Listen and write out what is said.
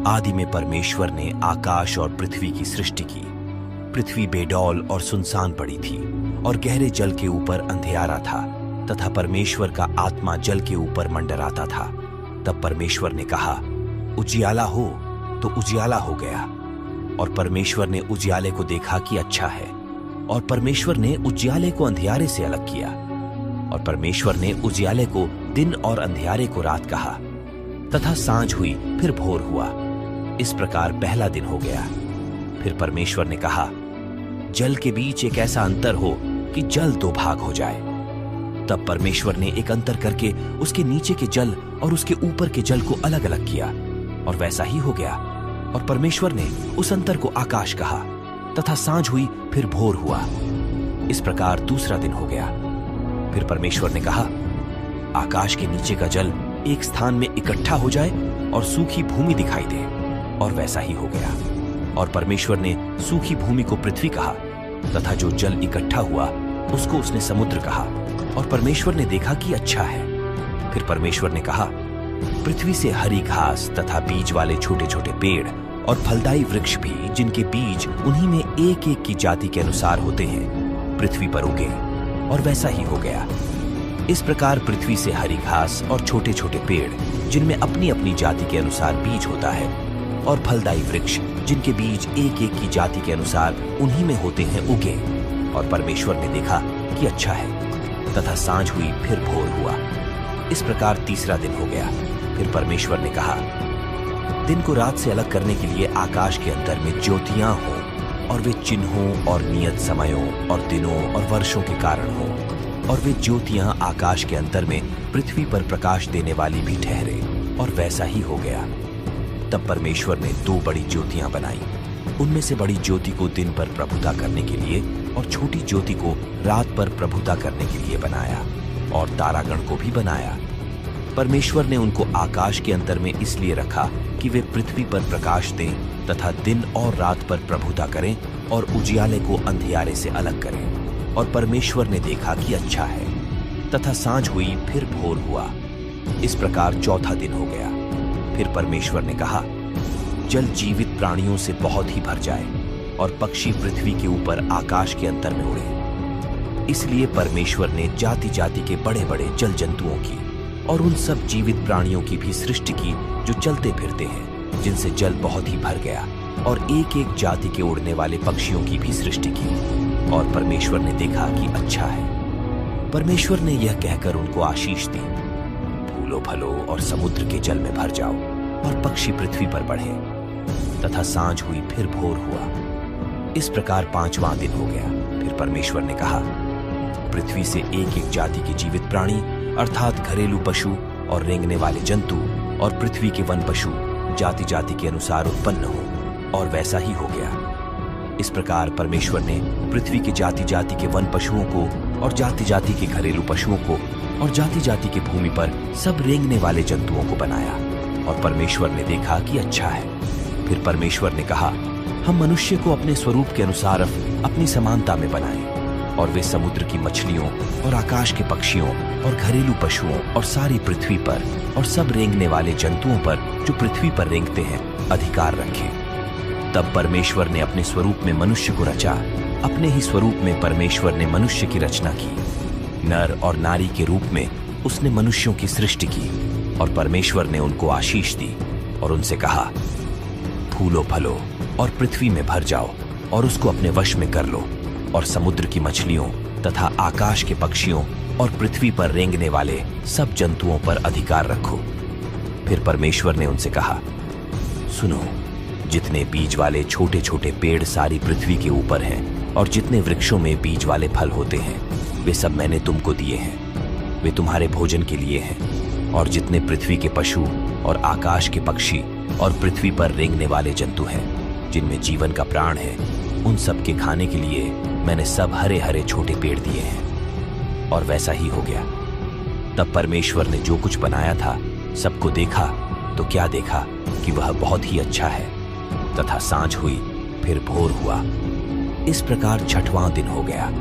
आदि में परमेश्वर ने आकाश और पृथ्वी की सृष्टि की। पृथ्वी बेडौल और सुनसान पड़ी थी और गहरे जल के ऊपर अंधियारा था तथा परमेश्वर का आत्मा जल के ऊपर मंडराता था। तब परमेश्वर ने कहा, उजियाला हो, तो उजियाला हो गया। और परमेश्वर ने उजियाले को देखा कि अच्छा है। और परमेश्वर ने उजियाले को अंधियारे से अलग किया। और परमेश्वर ने उजियाले को दिन और अंधियारे को रात कहा। तथा सांझ हुई, फिर भोर हुआ। इस प्रकार पहला दिन हो गया। फिर परमेश्वर ने कहा, जल के बीच एक ऐसा अंतर हो कि जल दो भाग हो जाए। तब परमेश्वर ने एक अंतर करके उसके नीचे के जल और उसके ऊपर के जल को अलग अलग किया, और वैसा ही हो गया। और परमेश्वर ने उस अंतर को आकाश कहा। तथा सांझ हुई, फिर भोर हुआ। इस प्रकार दूसरा दिन हो गया। फिर परमेश्वर ने कहा, आकाश के नीचे का जल एक स्थान में इकट्ठा हो जाए और सूखी भूमि दिखाई दे। और वैसा ही हो गया। और परमेश्वर ने सूखी भूमि को पृथ्वी कहा, तथा जो जल इकट्ठा हुआ उसको उसने समुद्र कहा। और परमेश्वर ने देखा कि अच्छा है। फिर परमेश्वर ने कहा, पृथ्वी से हरी घास तथा बीज वाले छोटे छोटे पेड़ और फलदायी वृक्ष भी, जिनके बीज उन्हीं में एक एक की जाति के अनुसार होते हैं, पृथ्वी पर उगे। और वैसा ही हो गया। इस प्रकार पृथ्वी से हरी घास और छोटे छोटे पेड़, जिनमें अपनी अपनी जाति के अनुसार बीज होता है, और फलदायी वृक्ष, जिनके बीज एक एक की जाति के अनुसार उन्हीं में होते हैं, उगे। और परमेश्वर ने देखा कि अच्छा है। तथा सांझ हुई, फिर भोर हुआ। इस प्रकार तीसरा दिन हो गया। फिर परमेश्वर ने कहा, दिन को रात से अलग करने के लिए आकाश के अंदर में ज्योतियां हों, और वे चिन्हों और नियत समयों और दिनों और वर्षों के कारण हों। और वे ज्योतियां आकाश के अंदर में पृथ्वी पर प्रकाश देने वाली भी ठहरे। और वैसा ही हो गया। तब परमेश्वर ने दो बड़ी ज्योतियां बनाई। उनमें से बड़ी ज्योति को दिन पर प्रभुता करने के लिए और छोटी ज्योति को रात पर प्रभुता करने के लिए बनाया। और तारागण को भी बनाया। परमेश्वर ने उनको आकाश के अंतर में इसलिए रखा कि वे पृथ्वी पर प्रकाश दें तथा दिन और रात पर प्रभुता करें और उजियाले को अंधियारे से अलग करें। और परमेश्वर ने देखा कि अच्छा है। तथा सांझ हुई, फिर भोर हुआ। इस प्रकार चौथा दिन हो गया। फिर परमेश्वर ने कहा, जल जीवित प्राणियों से बहुत ही भर जाए और पक्षी पृथ्वी के ऊपर आकाश के अंतर में उड़े। इसलिए परमेश्वर ने जाति जाति के बड़े बड़े जल जंतुओं की और उन सब जीवित प्राणियों की भी सृष्टि की जो चलते फिरते हैं, जिनसे जल बहुत ही भर गया। और एक एक जाति के उड़ने वाले पक्षियों की भी सृष्टि की। और परमेश्वर ने देखा कि अच्छा है। परमेश्वर ने यह कहकर उनको आशीष दी, फूलो फलो और समुद्र के जल में भर जाओ और पक्षी पृथ्वी पर बढ़े। तथा सांझ हुई, फिर भोर हुआ। इस प्रकार पांचवां दिन हो गया। फिर परमेश्वर ने कहा, पृथ्वी से एक एक जाति के जीवित प्राणी, अर्थात घरेलू पशु और रेंगने वाले जंतु और पृथ्वी के वन पशु जाति जाति के अनुसार उत्पन्न हो। और वैसा ही हो गया। इस प्रकार परमेश्वर ने पृथ्वी के जाति जाति के वन पशुओं को और जाति जाति के घरेलू पशुओं को और जाति जाति के भूमि पर सब रेंगने वाले जंतुओं को बनाया। और परमेश्वर ने देखा कि अच्छा है। फिर परमेश्वर ने कहा, हम मनुष्य को अपने स्वरूप के अनुसार अपनी समानता में बनाएं। और वे समुद्र की मछलियों और आकाश के पक्षियों और घरेलू पशुओं और सारी पृथ्वी पर और सब रेंगने वाले जंतुओं पर जो पृथ्वी पर रेंगते हैं अधिकार रखें। तब परमेश्वर ने अपने स्वरूप में मनुष्य को रचा। अपने ही स्वरूप में परमेश्वर ने मनुष्य की रचना की। नर और नारी के रूप में उसने मनुष्यों की सृष्टि की। और परमेश्वर ने उनको आशीष दी और उनसे कहा, फूलो फलो और पृथ्वी में भर जाओ और उसको अपने वश में कर लो। और समुद्र की मछलियों तथा आकाश के पक्षियों और पृथ्वी पर रेंगने वाले सब जंतुओं पर अधिकार रखो। फिर परमेश्वर ने उनसे कहा, सुनो, जितने बीज वाले छोटे छोटे पेड़ सारी पृथ्वी के ऊपर हैं और जितने वृक्षों में बीज वाले फल होते हैं, वे सब मैंने तुमको दिए हैं। वे तुम्हारे भोजन के लिए हैं। और जितने पृथ्वी के पशु और आकाश के पक्षी और पृथ्वी पर रेंगने वाले जंतु हैं, जिनमें जीवन का प्राण है, उन सब के खाने के लिए मैंने सब हरे हरे छोटे पेड़ दिए हैं। और वैसा ही हो गया। तब परमेश्वर ने जो कुछ बनाया था सबको देखा, तो क्या देखा कि वह बहुत ही अच्छा है। तथा सांझ हुई, फिर भोर हुआ। इस प्रकार छठवां दिन हो गया।